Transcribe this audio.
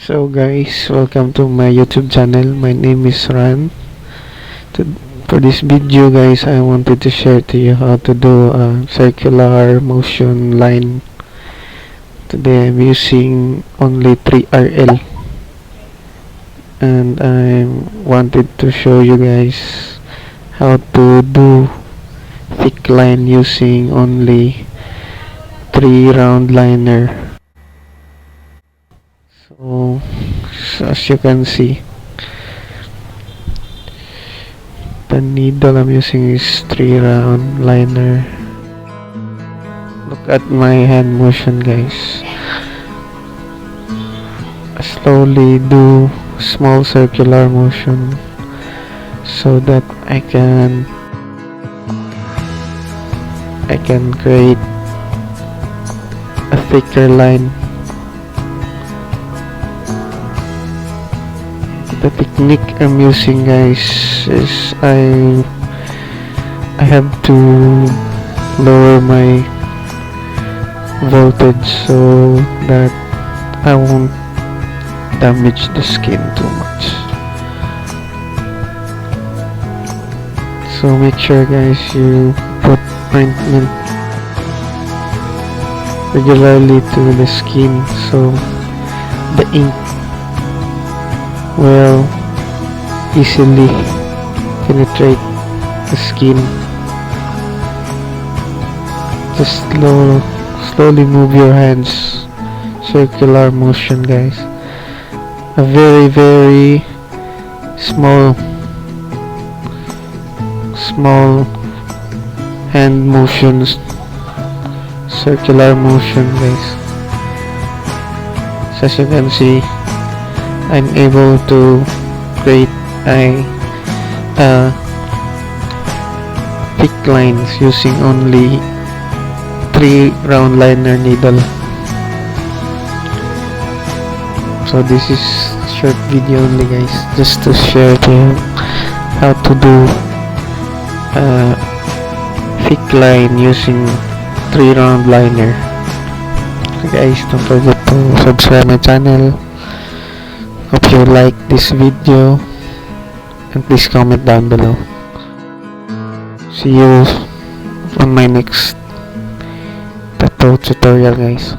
So guys, welcome to my YouTube channel. My name is Ran. To, for this video guys, I wanted to share to you how to do a circular motion line. Today I'm using only 3RL and I wanted to show you guys how to do thick line using only 3 round liner. So as you can see, the needle I'm using is 3 round liner. Look at my hand motion guys. I slowly do small circular motion so that I can create a thicker line. The technique I'm using guys is I have to lower my voltage so that I won't damage the skin too much. So make sure guys you put ointment regularly to the skin so the ink will easily penetrate the skin. Just slowly move your hands, circular motion guys. A very small hand motions, circular motion guys. So as you can see, I'm able to create a thick lines using only 3 round liner needle. So this is short video only guys, just to share to you how to do a thick line using 3 round liner. So guys, don't forget to subscribe my channel. Hope you like this video and please comment down below. See you on my next tattoo tutorial guys.